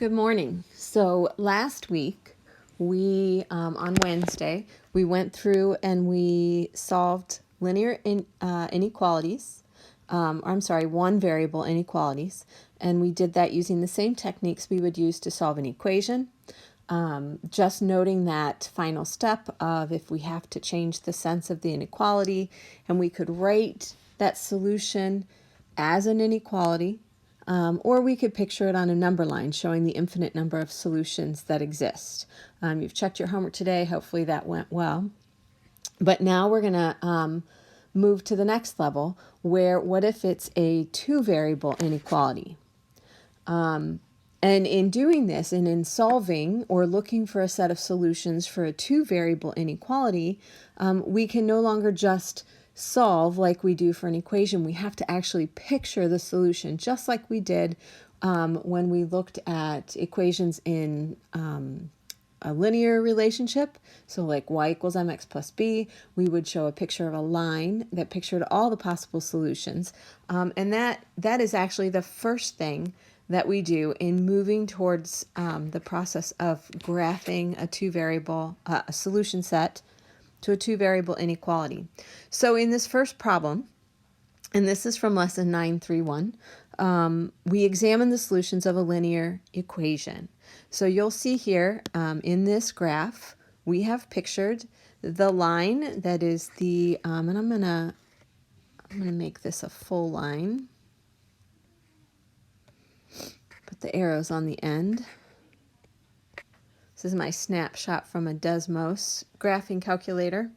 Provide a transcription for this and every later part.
Good morning. So last week, on Wednesday, we went through and we solved inequalities. One variable inequalities. And we did that using the same techniques we would use to solve an equation. Just noting that final step of if we have to change the sense of the inequality, and we could write that solution as an inequality. Or we could picture it on a number line showing the infinite number of solutions that exist. You've checked your homework today. Hopefully that went well. But now we're going to move to the next level where what if it's a two variable inequality? And in doing this and in solving or looking for a set of solutions for a two variable inequality, we can no longer just solve like we do for an equation. We have to actually picture the solution, just like we did when we looked at equations in a linear relationship. So like y equals mx plus b, we would show a picture of a line that pictured all the possible solutions. And that is actually the first thing that we do in moving towards the process of graphing a two variable, a solution set to a two variable inequality. So in this first problem, and this is from lesson 931, we examine the solutions of a linear equation. So you'll see here in this graph, we have pictured the line that is the, and I'm gonna make this a full line. Put the arrows on the end. This is my snapshot from a Desmos graphing calculator.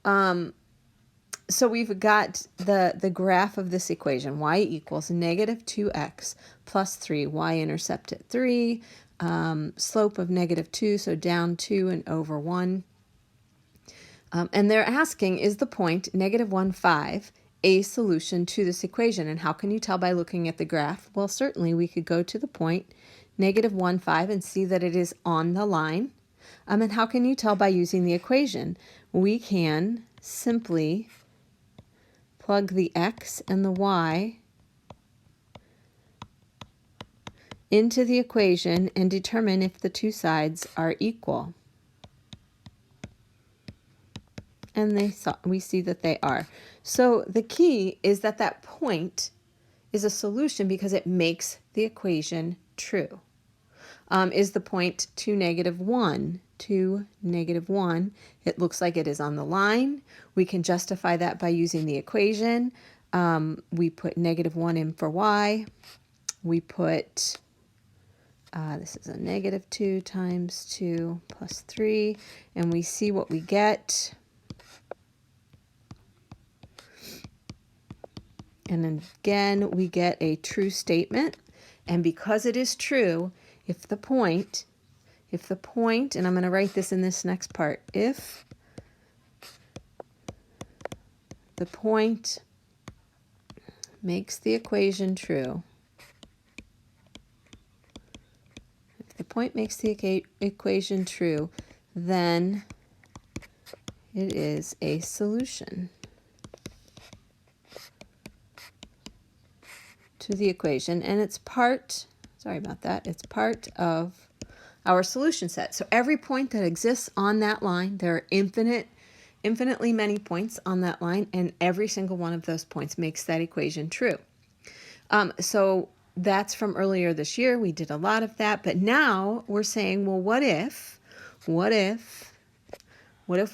So we've got the graph of this equation, y equals negative 2x plus 3, y-intercept at 3, slope of negative 2, so down 2 and over 1. And they're asking, is the point negative 1, 5 a solution to this equation? And how can you tell by looking at the graph? Well, certainly we could go to the point negative 1, 5 and see that it is on the line. And how can you tell by using the equation? We can simply plug the x and the y into the equation and determine if the two sides are equal. And we see that they are. So the key is that that point is a solution because it makes the equation true. Is the point 2, negative 1? 2, negative 1. It looks like it is on the line. We can justify that by using the equation. We put negative 1 in for y. We put, this is a negative 2 times 2 plus 3, and we see what we get. And again, we get a true statement. And because it is true, if the point, and I'm going to write this in this next part, if the point makes the equation true, if the point makes the equation true, then it is a solution to the equation, and it's part, it's part of our solution set. So every point that exists on that line, there are infinitely many points on that line, and every single one of those points makes that equation true. So that's from earlier this year. We did a lot of that, but now we're saying, well, what if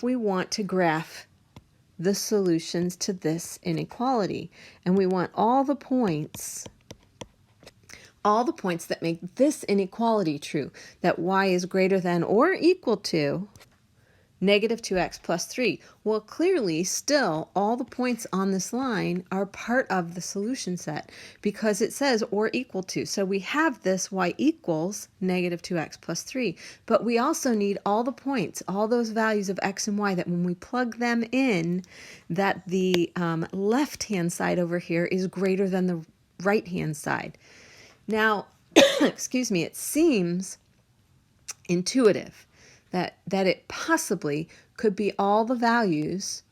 we want to graph the solutions to this inequality, and we want all the points that make this inequality true, that y is greater than or equal to negative 2x plus 3. Well, clearly, still, all the points on this line are part of the solution set because it says or equal to. So we have this y equals negative 2x plus 3. But we also need all the points, all those values of x and y, that when we plug them in, that the left-hand side over here is greater than the right-hand side. Now, excuse me, it seems intuitive that it possibly could be all the values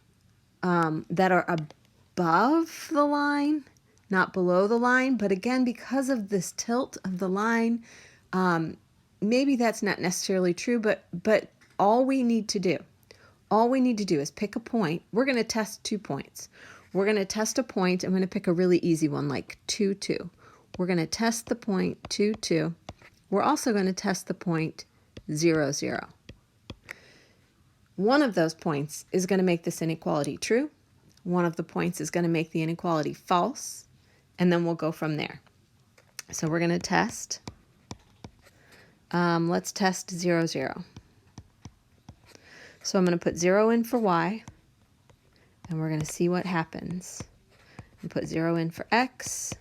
that are above the line, not below the line. But again, because of this tilt of the line, Maybe that's not necessarily true, but all we need to do is pick a point. We're going to test 2 points. We're going to test a point. I'm going to pick a really easy one like 2, 2. We're going to test the point 2, 2. We're also going to test the point 0, 0. One of those points is going to make this inequality true. One of the points is going to make the inequality false. And then we'll go from there. So we're going to test. Let's test 0, 0. So I'm going to put 0 in for y, and we're going to see what happens. And put 0 in for x.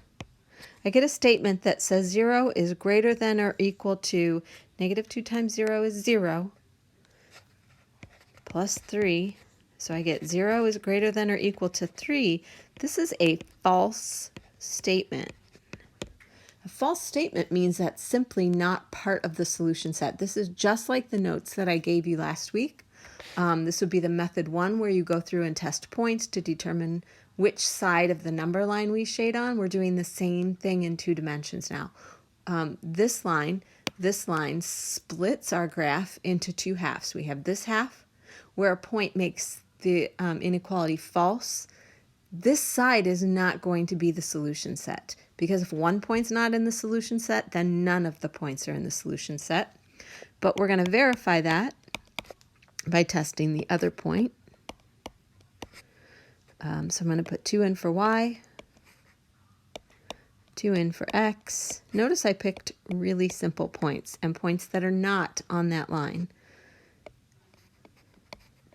I get a statement that says 0 is greater than or equal to negative 2 times 0 is 0, plus 3. So I get 0 is greater than or equal to 3. This is a false statement. A false statement means that's simply not part of the solution set. This is just like the notes that I gave you last week. This would be the method 1 where you go through and test points to determine which side of the number line we shade on. We're doing the same thing in 2 dimensions now. This line splits our graph into 2 halves. We have this half where a point makes the inequality false. This side is not going to be the solution set, because if one point's not in the solution set, then none of the points are in the solution set. But we're going to verify that by testing the other point. So I'm going to put 2 in for y, 2 in for x. Notice I picked really simple points and points that are not on that line.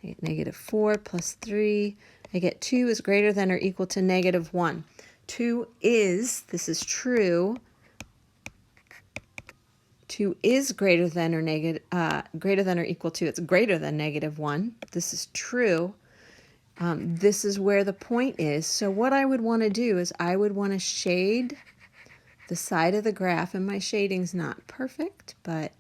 I get negative 4 plus 3. I get 2 is greater than or equal to negative 1. 2 is, this is true, 2 is greater than or equal to, it's greater than negative 1. This is true. This is where the point is. So what I would want to do is I would want to shade the side of the graph, and my shading's not perfect, but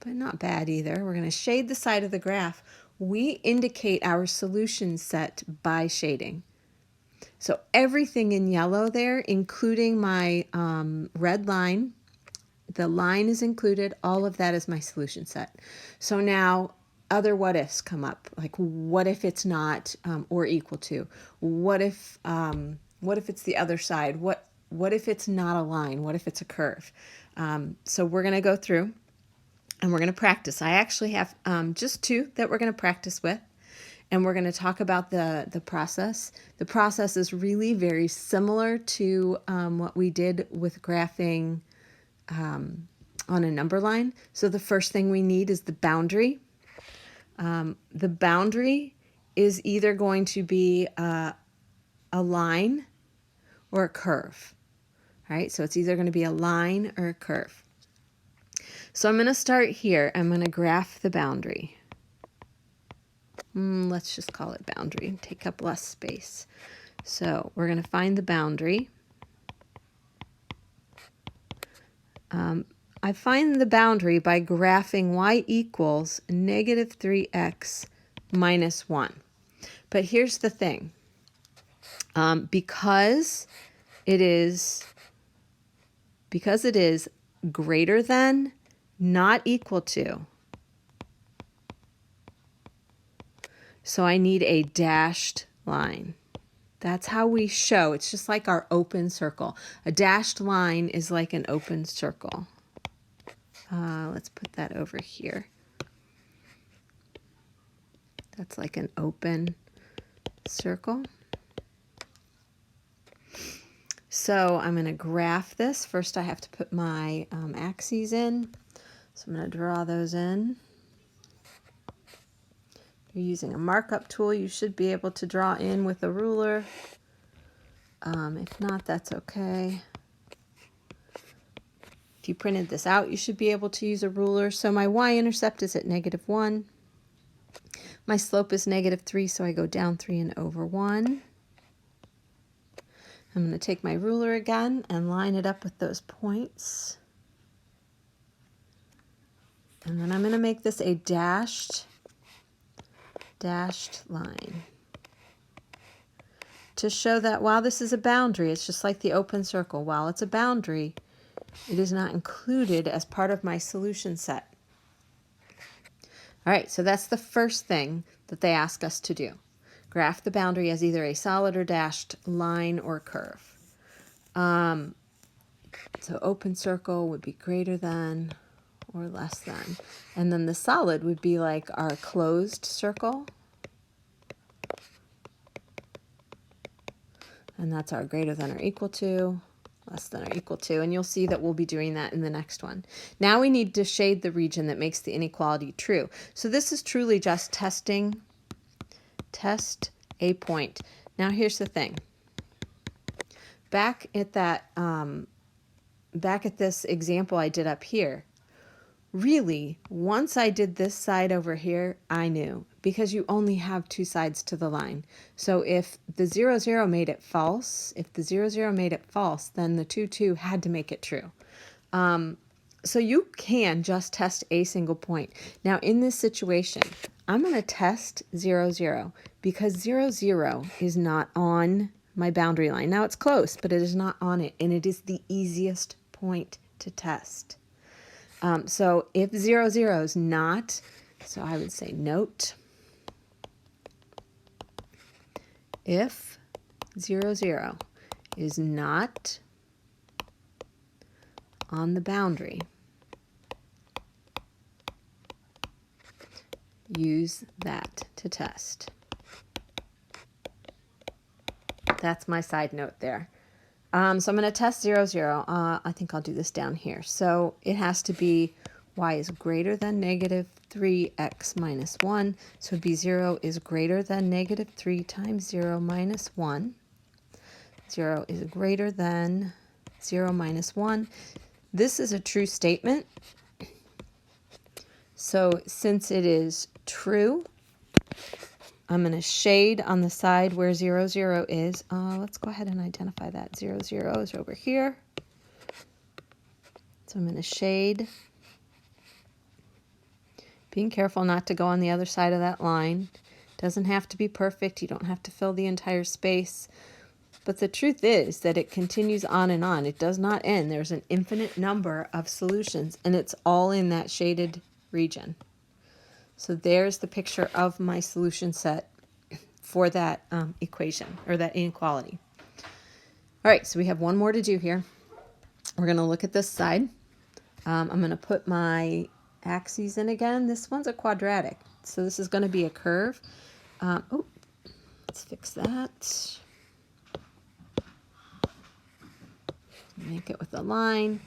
not bad either. We're going to shade the side of the graph. We indicate our solution set by shading. So everything in yellow there, including my red line, the line is included, all of that is my solution set. So now other what ifs come up, like what if it's not or equal to? What if it's the other side? What if it's not a line? What if it's a curve? So we're going to go through and we're going to practice. I actually have just 2 that we're going to practice with. And we're going to talk about the process. The process is really very similar to what we did with graphing on a number line. So the first thing we need is the boundary. The boundary is either going to be a line or a curve. All right, so it's either going to be a line or a curve. So I'm going to start here. I'm going to graph the boundary. Let's just call it boundary, take up less space. So we're going to find the boundary. I find the boundary by graphing y equals negative 3x minus 1. But here's the thing. Because it is greater than, not equal to, so I need a dashed line. That's how we show. It's just like our open circle. A dashed line is like an open circle. Let's put that over here. That's like an open circle. So I'm going to graph this. First I have to put my axes in. So I'm going to draw those in. If you're using a markup tool, you should be able to draw in with a ruler. If not, that's okay. If you printed this out, you should be able to use a ruler. So my y-intercept is at negative 1. My slope is negative 3, so I go down 3 and over 1. I'm going to take my ruler again and line it up with those points. And then I'm going to make this a dashed line. to show that while this is a boundary, it's just like the open circle. While it's a boundary, it is not included as part of my solution set. All right, so that's the first thing that they ask us to do. Graph the boundary as either a solid or dashed line or curve. So open circle would be greater than or less than. And then the solid would be like our closed circle. And that's our greater than or equal to, less than or equal to. And you'll see that we'll be doing that in the next one. Now we need to shade the region that makes the inequality true. So this is truly just testing, test a point. Now here's the thing. Back at this example I did up here, really, once I did this side over here, I knew, because you only have two sides to the line. So if the 0, 0 made it false, then the 2, 2 had to make it true. So you can just test a single point. Now in this situation, I'm going to test 0, 0 because 0, 0 is not on my boundary line. Now it's close, but it is not on it, and it is the easiest point to test. So if 0, 0 is not, so I would say note, if 0, 0 is not on the boundary, use that to test. That's my side note there. So I'm going to test 0, 0. I think I'll do this down here. So it has to be y is greater than negative 3x minus 1. So it would be 0 is greater than negative 3 times 0 minus 1. 0 is greater than 0 minus 1. This is a true statement. So since it is true, I'm going to shade on the side where 0, 0 is. Let's go ahead and identify that. 0, 0 is over here. So I'm going to shade. Being careful not to go on the other side of that line. Doesn't have to be perfect. You don't have to fill the entire space. But the truth is that it continues on and on. It does not end. There's an infinite number of solutions, and it's all in that shaded region. So there's the picture of my solution set for that equation, or that inequality. All right, so we have one more to do here. We're going to look at this side. I'm going to put my axes in again. This one's a quadratic, so this is going to be a curve. Let's fix that. Make it with a line.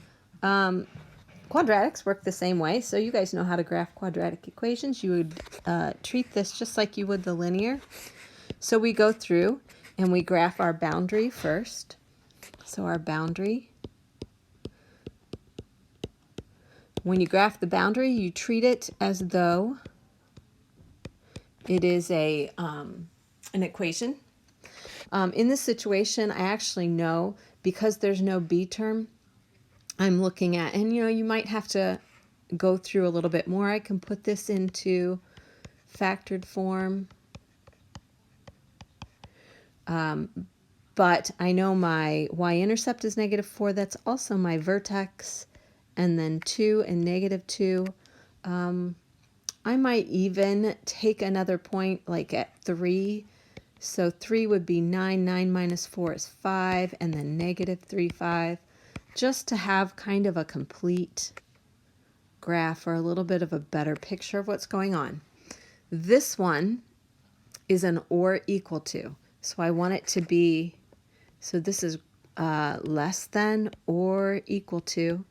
Quadratics work the same way, so you guys know how to graph quadratic equations. You would treat this just like you would the linear. So we go through and we graph our boundary first. So our boundary. When you graph the boundary, you treat it as though it is an equation. In this situation, I actually know, because there's no b term, I'm looking at, and you might have to go through a little bit more. I can put this into factored form. But I know my y-intercept is negative 4. That's also my vertex. And then 2 and negative 2. I might even take another point like at 3. So 3 would be 9. 9 minus 4 is 5. And then negative 3, 5. Just to have kind of a complete graph or a little bit of a better picture of what's going on. This one is an or equal to. So I want it to be, so this is less than or equal to.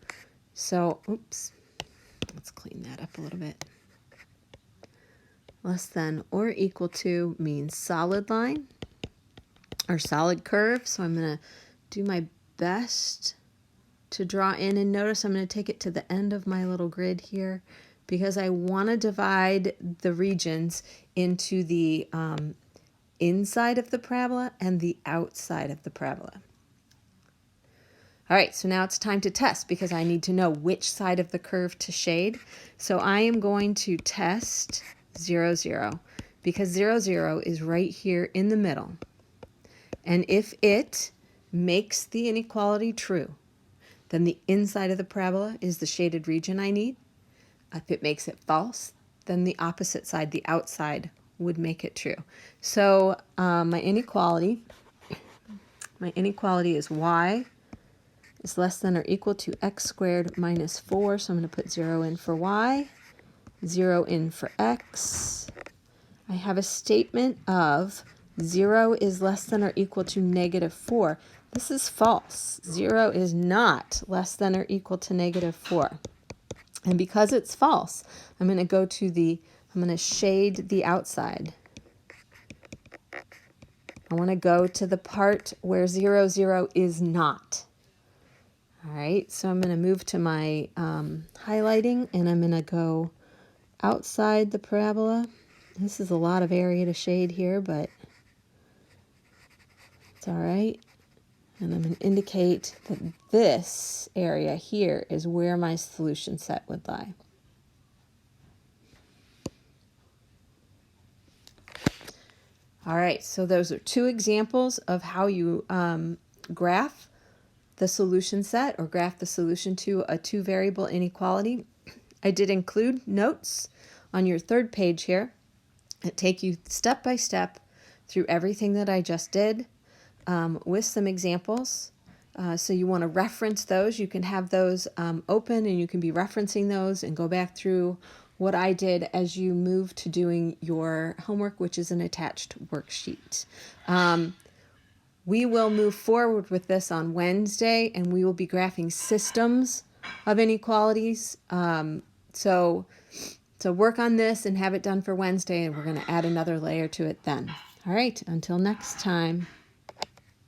So, oops, let's clean that up a little bit. Less than or equal to means solid line or solid curve. So I'm going to do my best to draw in, and notice I'm going to take it to the end of my little grid here because I want to divide the regions into the inside of the parabola and the outside of the parabola. All right, so now it's time to test because I need to know which side of the curve to shade. So I am going to test 0, 0 because 0, 0 is right here in the middle. And if it makes the inequality true, then the inside of the parabola is the shaded region I need. If it makes it false, then the opposite side, the outside, would make it true. So my inequality is y is less than or equal to x squared minus 4. So I'm going to put 0 in for y, 0 in for x. I have a statement of 0 is less than or equal to negative 4. This is false. 0 is not less than or equal to negative 4. And because it's false, I'm going to shade the outside. I want to go to the part where 0, 0 is not. All right, so I'm going to move to my highlighting, and I'm going to go outside the parabola. This is a lot of area to shade here, but it's all right. And I'm going to indicate that this area here is where my solution set would lie. All right, so those are two examples of how you graph the solution set or graph the solution to a two-variable inequality. I did include notes on your third page here that take you step by step through everything that I just did with some examples. So you want to reference those. You can have those open and you can be referencing those and go back through what I did as you move to doing your homework, which is an attached worksheet. We will move forward with this on Wednesday, and we will be graphing systems of inequalities. So work on this and have it done for Wednesday, and we're going to add another layer to it then. All right, until next time.